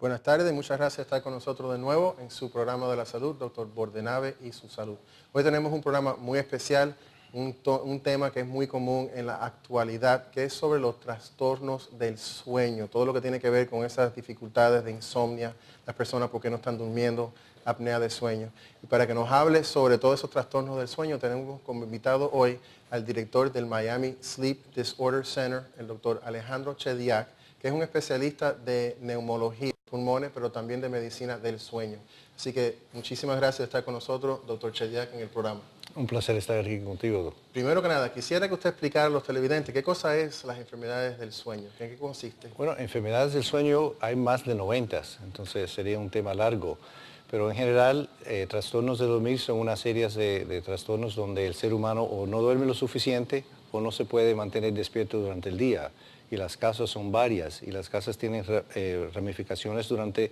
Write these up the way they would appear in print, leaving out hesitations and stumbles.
Buenas tardes, muchas gracias por estar con nosotros de nuevo en su programa de la salud, Dr. Bordenave y su salud. Hoy tenemos un programa muy especial, un tema que es muy común en la actualidad, que es sobre los trastornos del sueño, todo lo que tiene que ver con esas dificultades de insomnia, las personas porque no están durmiendo, apnea de sueño. Y para que nos hable sobre todos esos trastornos del sueño, tenemos como invitado hoy al director del Miami Sleep Disorder Center, el doctor Alejandro Chediak, que es un especialista de neumología, pulmones, pero también de medicina del sueño. Así que muchísimas gracias por estar con nosotros, doctor Chediak, en el programa. Un placer estar aquí contigo, doctor. Primero que nada, quisiera que usted explicara a los televidentes qué cosa es las enfermedades del sueño, en qué consiste. Bueno, enfermedades del sueño hay más de 90, entonces sería un tema largo. Pero en general, trastornos de dormir son una serie de trastornos donde el ser humano o no duerme lo suficiente o no se puede mantener despierto durante el día. Y las causas son varias y las causas tienen ramificaciones durante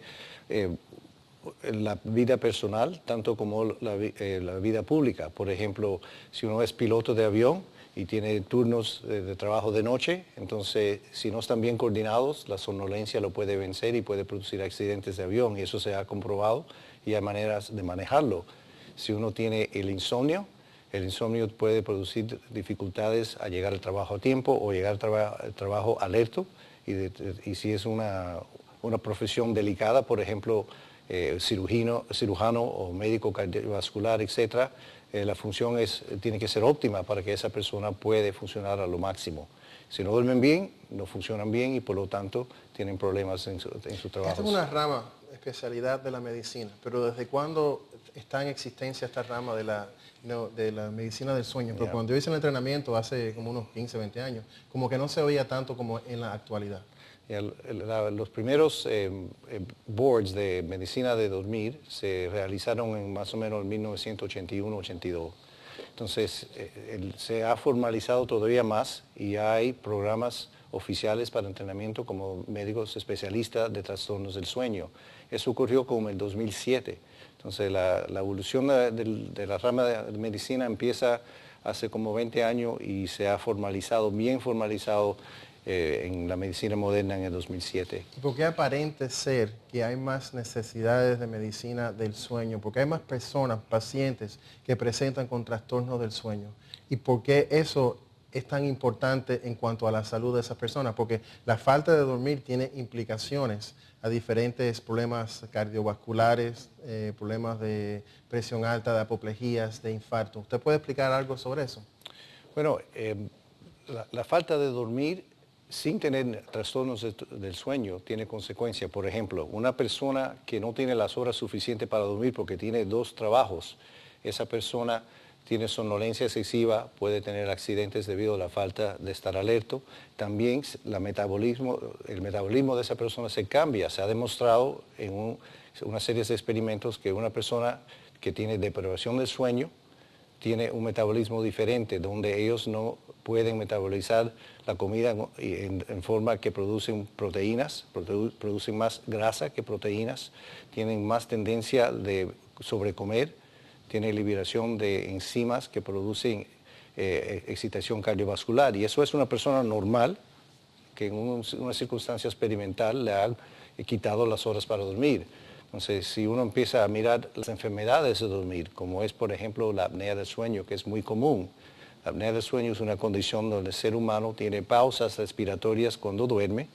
la vida personal, tanto como la vida pública. Por ejemplo, si uno es piloto de avión y tiene turnos de trabajo de noche, entonces si no están bien coordinados, la somnolencia lo puede vencer y puede producir accidentes de avión, y eso se ha comprobado y hay maneras de manejarlo. Si uno tiene el insomnio puede producir dificultades a llegar al trabajo a tiempo o llegar al trabajo alerto, y si es una profesión delicada, por ejemplo, cirujano o médico cardiovascular, etc., la función tiene que ser óptima para que esa persona pueda funcionar a lo máximo. Si no duermen bien, no funcionan bien y por lo tanto tienen problemas en su trabajo. Esta es una rama, especialidad de la medicina, pero ¿desde cuándo está en existencia esta rama de la medicina del sueño? Pero cuando yo hice el entrenamiento hace como unos 15, 20 años, como que no se oía tanto como en la actualidad. Los primeros boards de medicina de dormir se realizaron en más o menos en 1981-82. Entonces se ha formalizado todavía más y hay programas oficiales para entrenamiento como médicos especialistas de trastornos del sueño. Eso ocurrió como en el 2007. Entonces la evolución de la rama de medicina empieza hace como 20 años y se ha formalizado, bien formalizado, en la medicina moderna en el 2007. ¿Y por qué aparente ser que hay más necesidades de medicina del sueño? ¿Por qué hay más personas, pacientes, que presentan con trastornos del sueño? ¿Y por qué eso es tan importante en cuanto a la salud de esas personas? Porque la falta de dormir tiene implicaciones a diferentes problemas cardiovasculares, problemas de presión alta, de apoplejías, de infarto. ¿Usted puede explicar algo sobre eso? Bueno, la falta de dormir sin tener trastornos del sueño tiene consecuencias. Por ejemplo, una persona que no tiene las horas suficientes para dormir porque tiene 2 trabajos, esa persona tiene somnolencia excesiva, puede tener accidentes debido a la falta de estar alerto. También el metabolismo de esa persona se cambia. Se ha demostrado en una serie de experimentos que una persona que tiene deprivación del sueño tiene un metabolismo diferente, donde ellos no pueden metabolizar la comida en forma que producen proteínas, producen más grasa que proteínas, tienen más tendencia de sobrecomer, tienen liberación de enzimas que producen excitación cardiovascular. Y eso es una persona normal que en una circunstancia experimental le han quitado las horas para dormir. Entonces, si uno empieza a mirar las enfermedades de dormir, como es, por ejemplo, la apnea del sueño, que es muy común. La apnea del sueño es una condición donde el ser humano tiene pausas respiratorias cuando duerme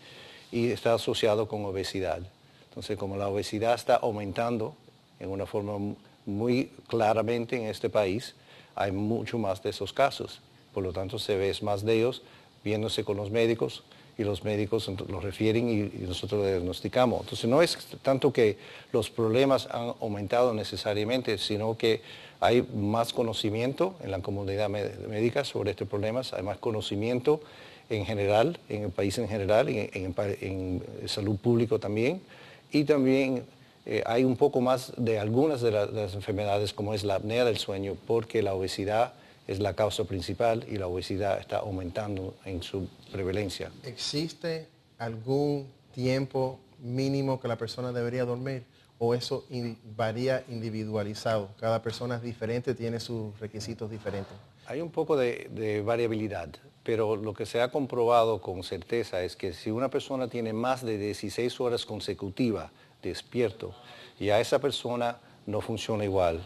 y está asociado con obesidad. Entonces, como la obesidad está aumentando en una forma muy claramente en este país, hay mucho más de esos casos. Por lo tanto, se ve más de ellos viéndose con los médicos, y los médicos los refieren y nosotros lo diagnosticamos. Entonces no es tanto que los problemas han aumentado necesariamente, sino que hay más conocimiento en la comunidad médica sobre estos problemas, hay más conocimiento en general, en el país en general, en salud pública también, y también hay un poco más de algunas de las enfermedades como es la apnea del sueño, porque la obesidad es la causa principal y la obesidad está aumentando en su prevalencia. ¿Existe algún tiempo mínimo que la persona debería dormir o eso varía individualizado? Cada persona es diferente, tiene sus requisitos diferentes. Hay un poco de variabilidad. pero lo que se ha comprobado con certeza es que si una persona tiene más de 16 horas consecutivas despierto, ya esa persona no funciona igual.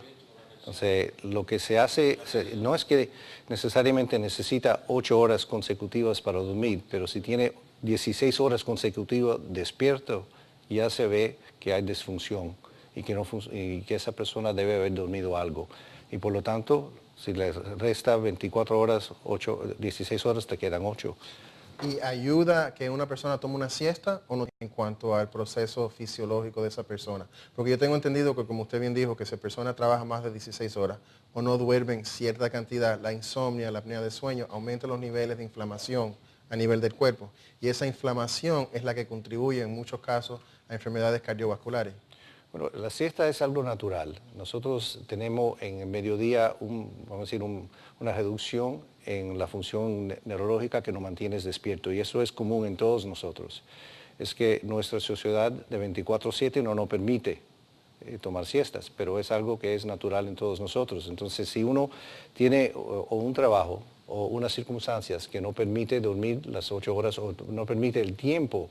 Entonces, lo que se hace, no es que necesariamente necesita 8 horas consecutivas para dormir, pero si tiene 16 horas consecutivas despierto, ya se ve que hay disfunción y y que esa persona debe haber dormido algo. Y por lo tanto, si le resta 24 horas, 16 horas, te quedan 8. ¿Y ayuda que una persona tome una siesta o no en cuanto al proceso fisiológico de esa persona? Porque yo tengo entendido que, como usted bien dijo, que si la persona trabaja más de 16 horas o no duermen cierta cantidad, la insomnia, la apnea de sueño, aumenta los niveles de inflamación a nivel del cuerpo. Y esa inflamación es la que contribuye en muchos casos a enfermedades cardiovasculares. Bueno, la siesta es algo natural. Nosotros tenemos en el mediodía vamos a decir, una reducción en la función neurológica que nos mantiene despierto y eso es común en todos nosotros. Es que nuestra sociedad de 24/7 no nos permite tomar siestas, pero es algo que es natural en todos nosotros. Entonces, si uno tiene o un trabajo o unas circunstancias que no permite dormir las 8 horas o no permite el tiempo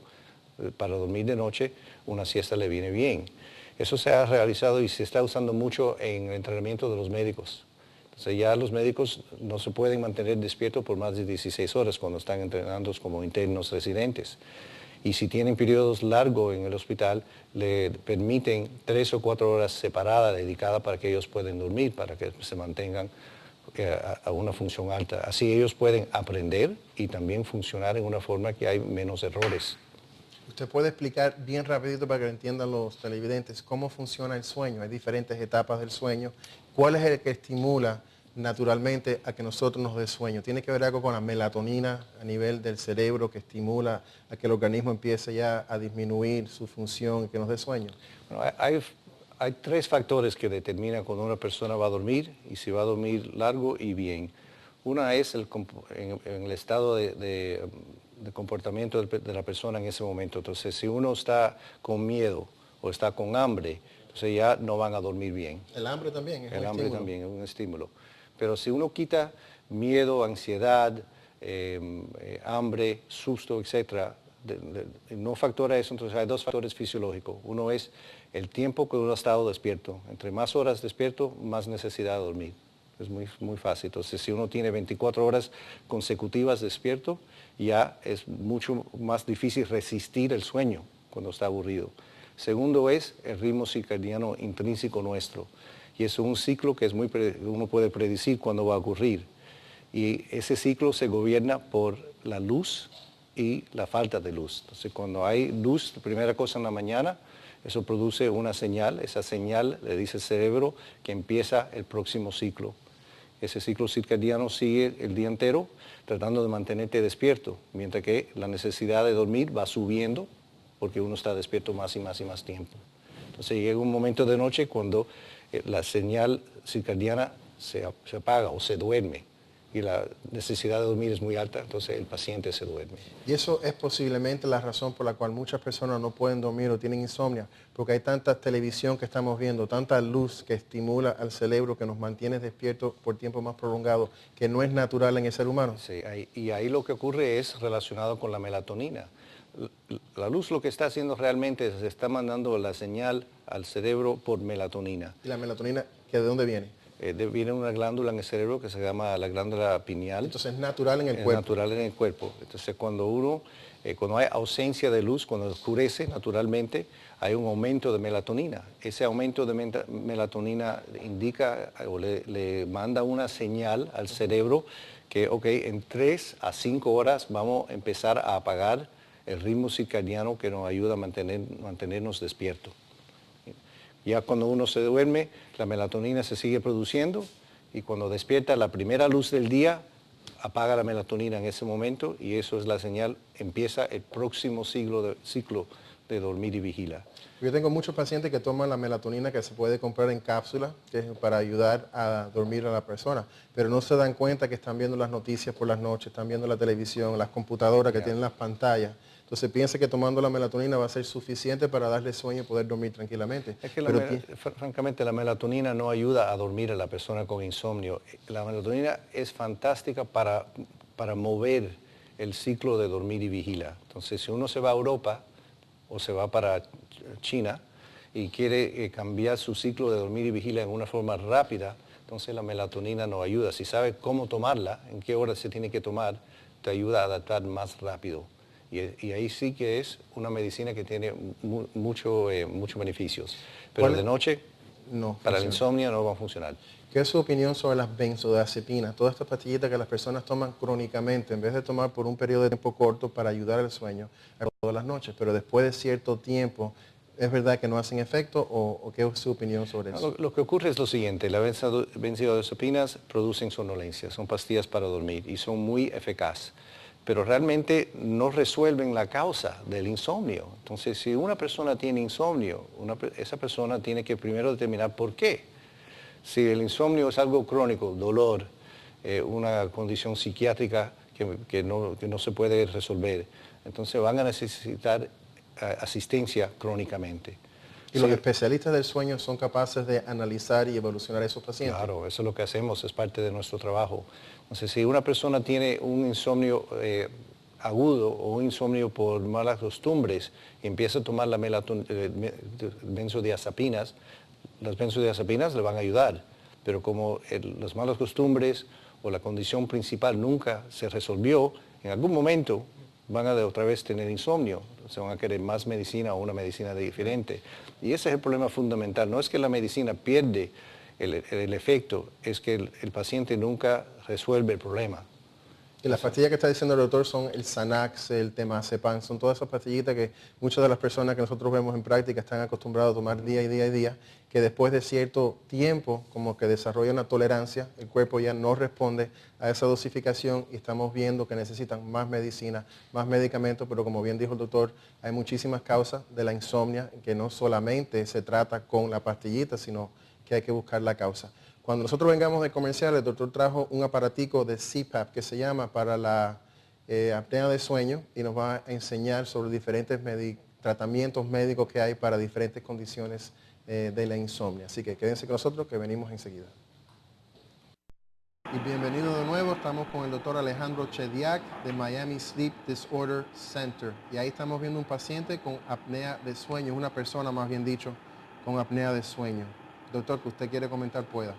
para dormir de noche, una siesta le viene bien. Eso se ha realizado y se está usando mucho en el entrenamiento de los médicos. Entonces ya los médicos no se pueden mantener despiertos por más de 16 horas cuando están entrenando como internos residentes. Y si tienen periodos largos en el hospital, le permiten 3 o 4 horas separadas, dedicadas para que ellos puedan dormir, para que se mantengan a una función alta. Así ellos pueden aprender y también funcionar en una forma que hay menos errores. ¿Usted puede explicar bien rapidito para que lo entiendan los televidentes cómo funciona el sueño? Hay diferentes etapas del sueño. ¿Cuál es el que estimula naturalmente a que nosotros nos dé sueño? ¿Tiene que ver algo con la melatonina a nivel del cerebro que estimula a que el organismo empiece ya a disminuir su función y que nos dé sueño? Bueno, hay 3 factores que determinan cuando una persona va a dormir y si va a dormir largo y bien. Una es en el estado de comportamiento de la persona en ese momento. Entonces, si uno está con miedo o está con hambre, entonces ya no van a dormir bien. El hambre también es un estímulo. El hambre también es un estímulo. Pero si uno quita miedo, ansiedad, hambre, susto, etcétera, no factora eso, entonces hay 2 factores fisiológicos. Uno es el tiempo que uno ha estado despierto. Entre más horas despierto, más necesidad de dormir. Es muy fácil. Entonces, si uno tiene 24 horas consecutivas despierto, ya es mucho más difícil resistir el sueño cuando está aburrido. Segundo es el ritmo circadiano intrínseco nuestro. Y es un ciclo que uno puede predecir cuándo va a ocurrir. Y ese ciclo se gobierna por la luz y la falta de luz. Entonces, cuando hay luz, la primera cosa en la mañana, eso produce una señal. Esa señal le dice al cerebro que empieza el próximo ciclo. Ese ciclo circadiano sigue el día entero tratando de mantenerte despierto, mientras que la necesidad de dormir va subiendo porque uno está despierto más y más y más tiempo. Entonces llega un momento de noche cuando la señal circadiana se apaga o se duerme y la necesidad de dormir es muy alta, entonces el paciente se duerme. Y eso es posiblemente la razón por la cual muchas personas no pueden dormir o tienen insomnio, porque hay tanta televisión que estamos viendo, tanta luz que estimula al cerebro, que nos mantiene despiertos por tiempo más prolongado, que no es natural en el ser humano. Sí, y ahí lo que ocurre es relacionado con la melatonina. La luz lo que está haciendo realmente es está mandando la señal al cerebro por melatonina. ¿Y la melatonina, que de dónde viene? Viene una glándula en el cerebro que se llama la glándula pineal. Entonces es natural en el cuerpo. Es natural en el cuerpo. Entonces cuando hay ausencia de luz, cuando oscurece naturalmente, hay un aumento de melatonina. Ese aumento de melatonina indica o le manda una señal al cerebro que, ok, en 3 a 5 horas vamos a empezar a apagar el ritmo circadiano que nos ayuda a mantenernos despiertos. Ya cuando uno se duerme, la melatonina se sigue produciendo y cuando despierta la primera luz del día, apaga la melatonina en ese momento y eso es la señal, empieza el próximo ciclo de dormir y vigila. Yo tengo muchos pacientes que toman la melatonina que se puede comprar en cápsula, que es para ayudar a dormir a la persona, pero no se dan cuenta que están viendo las noticias por las noches, están viendo la televisión, las computadoras que tienen las pantallas. Entonces piensa que tomando la melatonina va a ser suficiente para darle sueño y poder dormir tranquilamente. Es que francamente la melatonina no ayuda a dormir a la persona con insomnio. La melatonina es fantástica para para mover el ciclo de dormir y vigilia. Entonces, si uno se va a Europa o se va para China y quiere cambiar su ciclo de dormir y vigilia en una forma rápida, entonces la melatonina nos ayuda. Si sabe cómo tomarla, en qué hora se tiene que tomar, te ayuda a adaptar más rápido. Y ahí sí que es una medicina que tiene muchos beneficios. Pero de noche, no para el funciona. insomnio no va a funcionar. ¿Qué es su opinión sobre las benzodiazepinas? Todas estas pastillitas que las personas toman crónicamente, en vez de tomar por un periodo de tiempo corto para ayudar al sueño todas las noches, pero después de cierto tiempo, ¿es verdad que no hacen efecto o qué es su opinión sobre eso? Lo que ocurre es lo siguiente, las benzodiazepinas producen somnolencia, son pastillas para dormir y son muy eficaces, pero realmente no resuelven la causa del insomnio. Entonces, si una persona tiene insomnio, esa persona tiene que primero determinar por qué. Si el insomnio es algo crónico, dolor, una condición psiquiátrica que no se puede resolver, entonces van a necesitar asistencia crónicamente. ¿Y los especialistas del sueño son capaces de analizar y evolucionar a esos pacientes? Claro, eso es lo que hacemos, es parte de nuestro trabajo. Entonces, si una persona tiene un insomnio agudo o un insomnio por malas costumbres y empieza a tomar benzodiazepinas, las benzodiazepinas le van a ayudar, pero como las malas costumbres o la condición principal nunca se resolvió, en algún momento van a otra vez tener insomnio, se van a querer más medicina o una medicina diferente. Y ese es el problema fundamental, no es que la medicina pierde el efecto, es que el paciente nunca resuelve el problema. Y las pastillas que está diciendo el doctor son el Xanax, el Temazepam, son todas esas pastillitas que muchas de las personas que nosotros vemos en práctica están acostumbrados a tomar día y día y día, que después de cierto tiempo como que desarrolla una tolerancia, el cuerpo ya no responde a esa dosificación y estamos viendo que necesitan más medicina, más medicamentos, pero como bien dijo el doctor, hay muchísimas causas de la insomnia que no solamente se trata con la pastillita, sino que hay que buscar la causa. Cuando nosotros vengamos de comercial, el doctor trajo un aparatico de CPAP que se llama para la apnea de sueño y nos va a enseñar sobre diferentes tratamientos médicos que hay para diferentes condiciones de la insomnia. Así que quédense con nosotros que venimos enseguida. Y bienvenido de nuevo, estamos con el doctor Alejandro Chediak de Miami Sleep Disorder Center. Y ahí estamos viendo un paciente con apnea de sueño, una persona más bien dicho, con apnea de sueño. Doctor, que usted quiere comentar, pueda.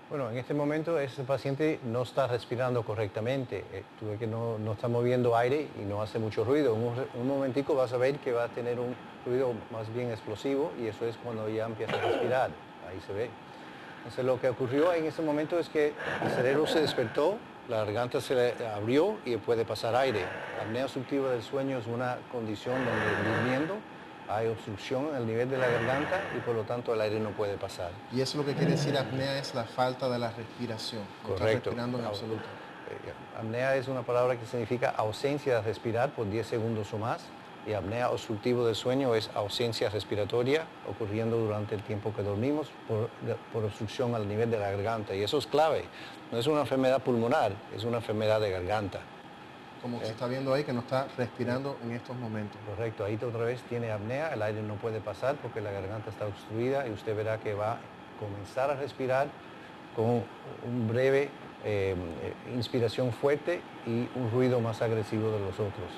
Bueno, en este momento ese paciente no está respirando correctamente, tuve que no está moviendo aire y no hace mucho ruido. Un momentico vas a ver que va a tener un ruido más bien explosivo y eso es cuando ya empieza a respirar, ahí se ve. Entonces lo que ocurrió en ese momento es que el cerebro se despertó, la garganta se le abrió y puede pasar aire. La apnea obstructiva del sueño es una condición donde durmiendo hay obstrucción al nivel de la garganta y por lo tanto el aire no puede pasar. Y eso lo que quiere decir apnea es la falta de la respiración. No está respirando en absoluto. Apnea es una palabra que significa ausencia de respirar por 10 segundos o más y apnea obstructiva del sueño es ausencia respiratoria ocurriendo durante el tiempo que dormimos por obstrucción al nivel de la garganta y eso es clave. No es una enfermedad pulmonar, es una enfermedad de garganta. Como se está viendo ahí que no está respirando en estos momentos. Correcto, ahí otra vez tiene apnea, el aire no puede pasar porque la garganta está obstruida y usted verá que va a comenzar a respirar con un breve inspiración fuerte y un ruido más agresivo de los otros.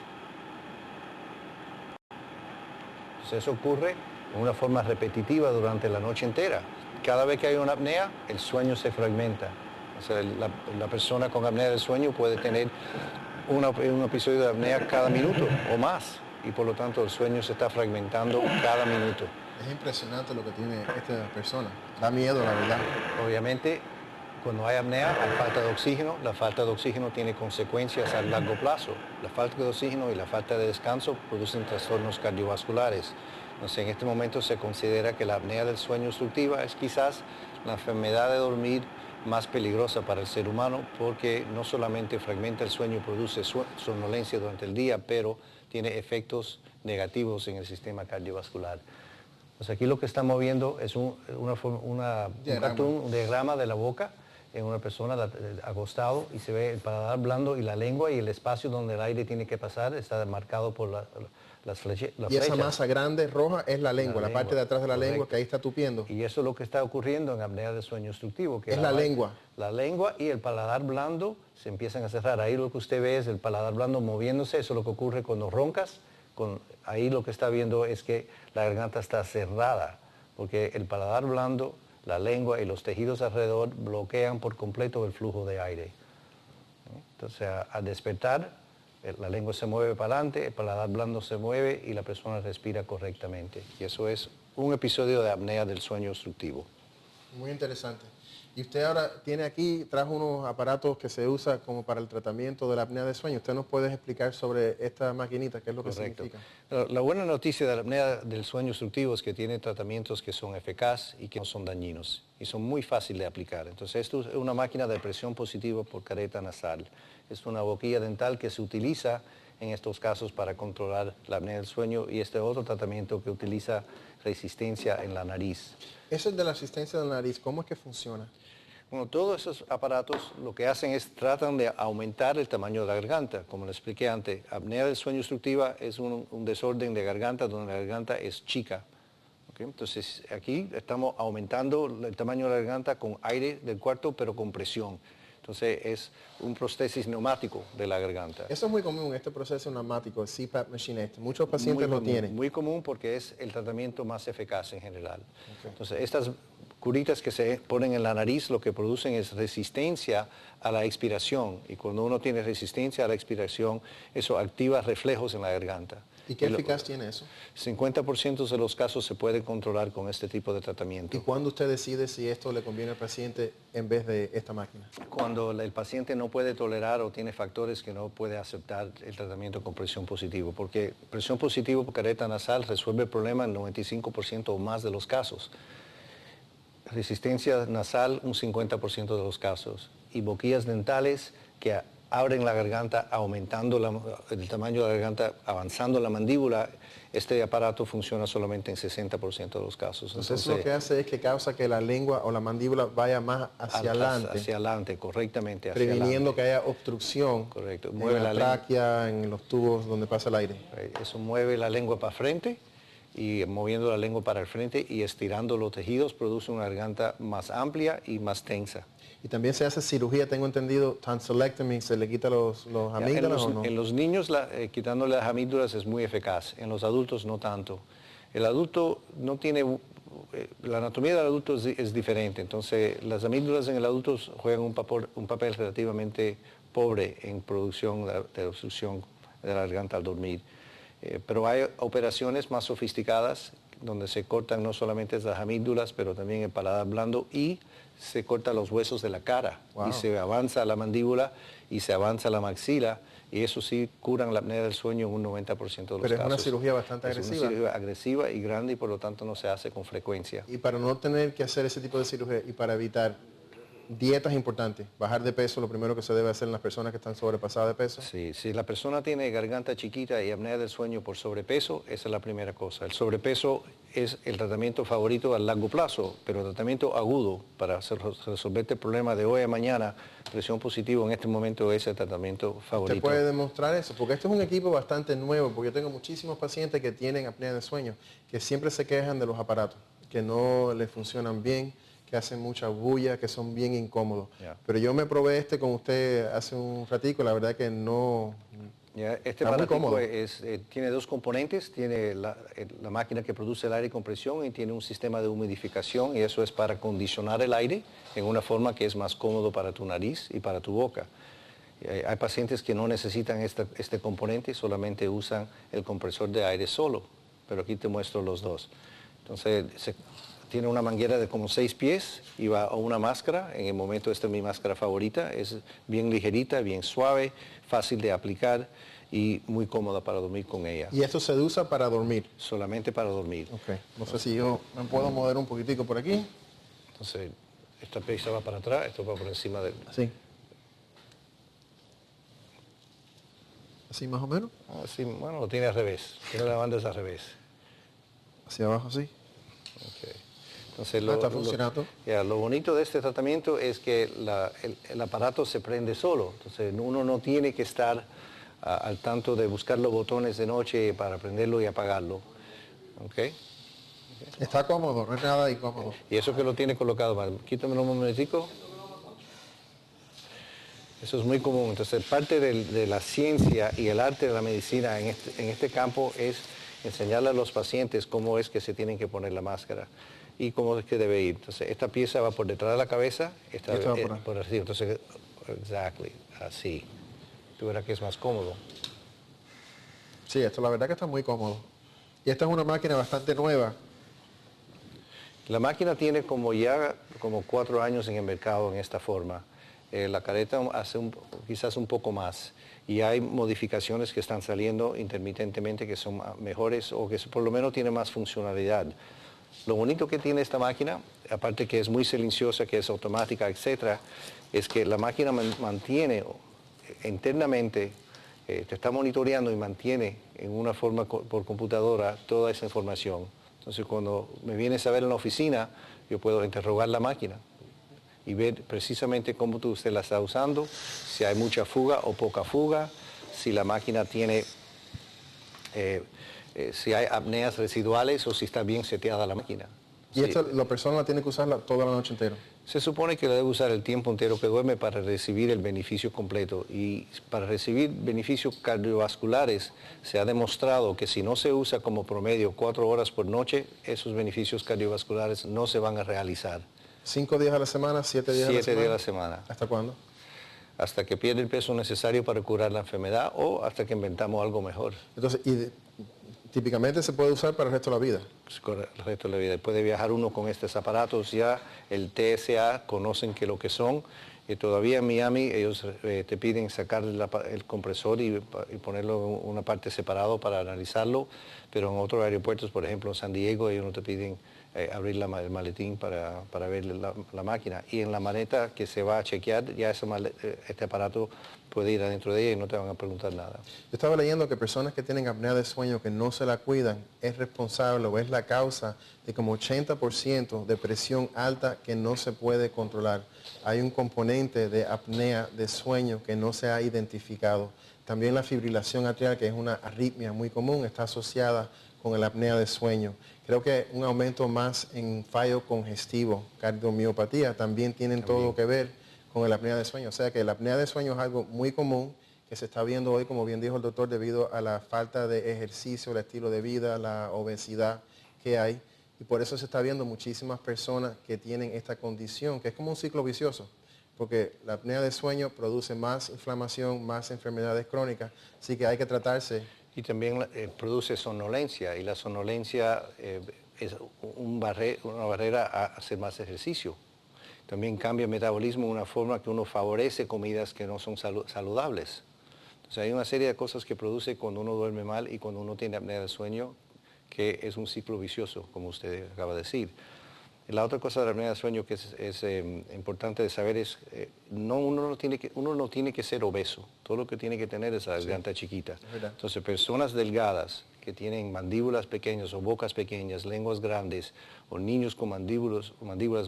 Entonces eso ocurre en una forma repetitiva durante la noche entera. Cada vez que hay una apnea, el sueño se fragmenta. O sea, la persona con apnea del sueño puede tener un episodio de apnea cada minuto o más y por lo tanto el sueño se está fragmentando cada minuto. Es impresionante lo que tiene esta persona. Da miedo, la verdad. Obviamente, cuando hay apnea hay falta de oxígeno. La falta de oxígeno tiene consecuencias a largo plazo. La falta de oxígeno y la falta de descanso producen trastornos cardiovasculares. Entonces, en este momento se considera que la apnea del sueño obstructiva es quizás la enfermedad de dormir más peligrosa para el ser humano porque no solamente fragmenta el sueño y produce somnolencia durante el día, pero tiene efectos negativos en el sistema cardiovascular. Pues aquí lo que estamos viendo es un diagrama de la boca en una persona acostado y se ve el paladar blando y la lengua y el espacio donde el aire tiene que pasar está marcado por la Y esa flecha. masa grande roja es la lengua, la parte de atrás de la lengua, correcto. que ahí está tupiendo. Y eso es lo que está ocurriendo en apnea del sueño obstructivo. Que Es la lengua. La lengua y el paladar blando se empiezan a cerrar. Ahí lo que usted ve es el paladar blando moviéndose. Eso es lo que ocurre cuando roncas. Ahí lo que está viendo es que la garganta está cerrada, porque el paladar blando, la lengua y los tejidos alrededor bloquean por completo el flujo de aire. Entonces, al despertar, la lengua se mueve para adelante, el paladar blando se mueve y la persona respira correctamente. Y eso es un episodio de apnea del sueño obstructivo. Muy interesante. Y usted ahora tiene aquí, trajo unos aparatos que se usa como para el tratamiento de la apnea del sueño. ¿Usted nos puede explicar sobre esta maquinita, qué es lo que Correcto. significa? La buena noticia de la apnea del sueño obstructivo es que tiene tratamientos que son eficaces y que no son dañinos y son muy fáciles de aplicar. Entonces, esto es una máquina de presión positiva por careta nasal. Es una boquilla dental que se utiliza en estos casos para controlar la apnea del sueño y este otro tratamiento que utiliza resistencia en la nariz. Eso es de la asistencia de la nariz. ¿Cómo es que funciona? Bueno, todos esos aparatos lo que hacen es tratan de aumentar el tamaño de la garganta. Como le expliqué antes, apnea del sueño obstructiva es un desorden de garganta donde la garganta es chica. ¿Okay? Entonces aquí estamos aumentando el tamaño de la garganta con aire del cuarto, pero con presión. Entonces es un prostésis neumático de la garganta. Eso es muy común, este proceso neumático, el CPAP machine. Muchos pacientes lo tienen. Muy común porque es el tratamiento más eficaz en general. Okay. Entonces estas curitas que se ponen en la nariz lo que producen es resistencia a la expiración. Y cuando uno tiene resistencia a la expiración, eso activa reflejos en la garganta. ¿Y qué eficaz tiene eso? 50% de los casos se puede controlar con este tipo de tratamiento. ¿Y cuándo usted decide si esto le conviene al paciente en vez de esta máquina? Cuando el paciente no puede tolerar o tiene factores que no puede aceptar el tratamiento con presión positiva, porque presión positiva por careta nasal resuelve el problema en 95% o más de los casos. Resistencia nasal, un 50% de los casos. Y boquillas dentales que abren la garganta, aumentando el tamaño de la garganta, avanzando la mandíbula. Este aparato funciona solamente en 60% de los casos. Entonces lo que hace es que causa que la lengua o la mandíbula vaya más hacia adelante. Hacia adelante, correctamente. Previniendo que haya obstrucción. Correcto. Mueve en la tráquea, en los tubos donde pasa el aire. Eso mueve la lengua para frente y moviendo la lengua para el frente y estirando los tejidos produce una garganta más amplia y más tensa. Y también se hace cirugía, tengo entendido, tonsillectomy, ¿se le quita los amígdalas o no? En los niños quitándole las amígdalas es muy eficaz, en los adultos no tanto. El adulto no tiene, la anatomía del adulto es diferente, entonces las amígdalas en el adulto juegan un papel relativamente pobre en producción de obstrucción de la garganta al dormir. Pero hay operaciones más sofisticadas donde se cortan no solamente las amígdalas, pero también el paladar blando y se cortan los huesos de la cara. Wow. Y se avanza la mandíbula y se avanza la maxila y eso sí curan la apnea del sueño en un 90% de los casos. Pero es una cirugía bastante agresiva. Es una cirugía agresiva y grande y por lo tanto no se hace con frecuencia. Y para no tener que hacer ese tipo de cirugía y para evitar dietas importantes, bajar de peso, lo primero que se debe hacer en las personas que están sobrepasadas de peso. Sí, si la persona tiene garganta chiquita y apnea del sueño por sobrepeso, esa es la primera cosa. El sobrepeso es el tratamiento favorito a largo plazo, pero el tratamiento agudo para resolver el problema de hoy a mañana, presión positiva en este momento es el tratamiento favorito. ¿Usted puede demostrar eso? Porque esto es un equipo bastante nuevo, porque yo tengo muchísimos pacientes que tienen apnea del sueño, que siempre se quejan de los aparatos, que no les funcionan bien, que hacen mucha bulla, que son bien incómodos. Yeah. Pero yo me probé este con usted hace un ratico, la verdad que no... Yeah, este aparato tiene dos componentes, tiene la máquina que produce el aire con presión y tiene un sistema de humidificación y eso es para condicionar el aire en una forma que es más cómodo para tu nariz y para tu boca. Hay pacientes que no necesitan este componente, solamente usan el compresor de aire solo, pero aquí te muestro los dos. Entonces, tiene una manguera de como 6 pies y va a una máscara. En el momento esta es mi máscara favorita. Es bien ligerita, bien suave, fácil de aplicar y muy cómoda para dormir con ella. ¿Y esto se usa para dormir? Solamente para dormir. Ok. No sé si yo me puedo mover un poquitico por aquí. Entonces, esta pieza va para atrás, esto va por encima del... Así. ¿Así más o menos? Así, bueno, lo tiene al revés. Tiene la banda al revés. Hacia abajo, así. Okay. Entonces, está funcionando. Lo bonito de este tratamiento es que el aparato se prende solo. Entonces uno no tiene que estar al tanto de buscar los botones de noche para prenderlo y apagarlo. ¿Okay? Está cómodo, no es nada incómodo. Y eso que lo tiene colocado, quítamelo un momentico. Eso es muy común. Entonces, parte de la ciencia y el arte de la medicina en este campo es enseñarle a los pacientes cómo es que se tienen que poner la máscara y cómo es que debe ir. Entonces, esta pieza va por detrás de la cabeza, esta Esto va por arriba. Entonces, así. Tú verás que es más cómodo. Sí, esto la verdad que está muy cómodo. Y esta es una máquina bastante nueva. La máquina tiene como 4 años en el mercado en esta forma. La careta hace quizás un poco más. Y hay modificaciones que están saliendo intermitentemente que son mejores o que por lo menos tienen más funcionalidad. Lo bonito que tiene esta máquina, aparte que es muy silenciosa, que es automática, etcétera, es que la máquina mantiene internamente, te está monitoreando y mantiene en una forma por computadora toda esa información. Entonces, cuando me vienes a ver en la oficina, yo puedo interrogar la máquina y ver precisamente cómo usted la está usando, si hay mucha fuga o poca fuga, si la máquina tiene, si hay apneas residuales o si está bien seteada la máquina. Y Sí. esto la persona la tiene que usarla toda la noche entera. Se supone que la debe usar el tiempo entero que duerme para recibir el beneficio completo. Y para recibir beneficios cardiovasculares se ha demostrado que si no se usa como promedio 4 horas por noche, esos beneficios cardiovasculares no se van a realizar. 5 días a la semana, 7 días a la 7 semana. días a la semana. ¿Hasta cuándo? Hasta que pierde el peso necesario para curar la enfermedad o hasta que inventamos algo mejor. Entonces, típicamente se puede usar para el resto de la vida. El resto de la vida. Puede viajar uno con estos aparatos ya, el TSA, conocen que lo que son. Y todavía en Miami ellos te piden sacar el compresor y ponerlo en una parte separada para analizarlo, pero en otros aeropuertos, por ejemplo en San Diego, ellos no te piden abrir el maletín para ver la máquina. Y en la maleta que se va a chequear, ya este aparato puede ir adentro de ella y no te van a preguntar nada. Yo estaba leyendo que personas que tienen apnea de sueño que no se la cuidan es responsable o es la causa de como 80% de presión alta que no se puede controlar. Hay un componente de apnea de sueño que no se ha identificado. También la fibrilación atrial, que es una arritmia muy común, está asociada con el apnea de sueño. Creo que un aumento más en fallo congestivo, cardiomiopatía, también tienen todo que ver con el apnea de sueño. O sea que el apnea de sueño es algo muy común que se está viendo hoy, como bien dijo el doctor, debido a la falta de ejercicio, el estilo de vida, la obesidad que hay. Y por eso se está viendo muchísimas personas que tienen esta condición, que es como un ciclo vicioso, porque la apnea de sueño produce más inflamación, más enfermedades crónicas, así que hay que tratarse. Y también produce somnolencia, y la somnolencia es una barrera a hacer más ejercicio. También cambia el metabolismo de una forma que uno favorece comidas que no son saludables. Entonces hay una serie de cosas que produce cuando uno duerme mal y cuando uno tiene apnea de sueño, que es un ciclo vicioso, como usted acaba de decir. La otra cosa de la apnea de sueño que es importante de saber es, uno no tiene que ser obeso, todo lo que tiene que tener es la garganta chiquita. Entonces personas delgadas que tienen mandíbulas pequeñas o bocas pequeñas, lenguas grandes, o niños con mandíbulas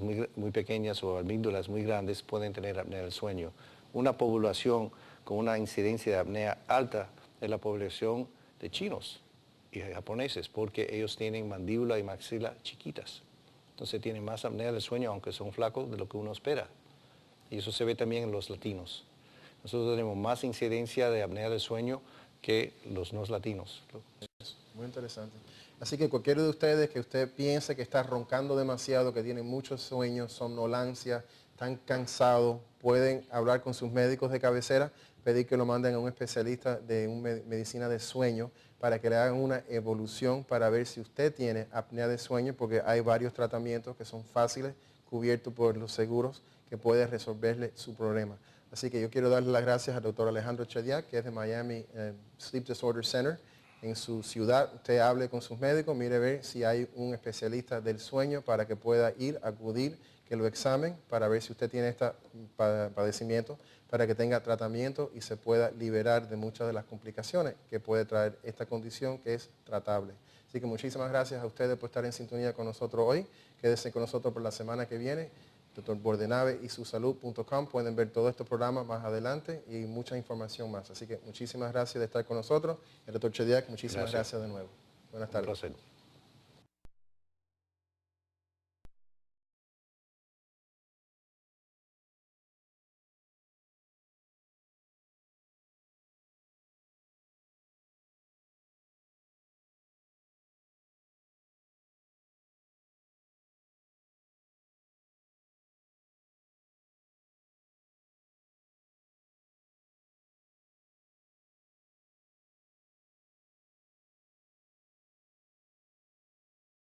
muy pequeñas o amígdalas muy grandes pueden tener apnea del sueño. Una población con una incidencia de apnea alta es la población de chinos y japoneses, porque ellos tienen mandíbula y maxila chiquitas. Entonces tienen más apnea del sueño, aunque son flacos, de lo que uno espera. Y eso se ve también en los latinos. Nosotros tenemos más incidencia de apnea del sueño que los no latinos. Muy interesante. Así que cualquiera de ustedes que usted piense que está roncando demasiado, que tiene muchos sueños, somnolancia, están cansados, pueden hablar con sus médicos de cabecera, pedir que lo manden a un especialista de medicina de sueño para que le hagan una evolución para ver si usted tiene apnea de sueño, porque hay varios tratamientos que son fáciles, cubiertos por los seguros, que pueden resolverle su problema. Así que yo quiero darle las gracias al doctor Alejandro Chediak, que es de Miami Sleep Disorder Center. En su ciudad, usted hable con sus médicos, mire ver si hay un especialista del sueño para que pueda acudir, que lo examen para ver si usted tiene este padecimiento, para que tenga tratamiento y se pueda liberar de muchas de las complicaciones que puede traer esta condición que es tratable. Así que muchísimas gracias a ustedes por estar en sintonía con nosotros hoy. Quédense con nosotros por la semana que viene. Dr. Bordenave y susalud.com. Pueden ver todos estos programas más adelante y mucha información más. Así que muchísimas gracias de estar con nosotros. El Dr. Chediak, muchísimas gracias de nuevo. Buenas tardes. Un placer.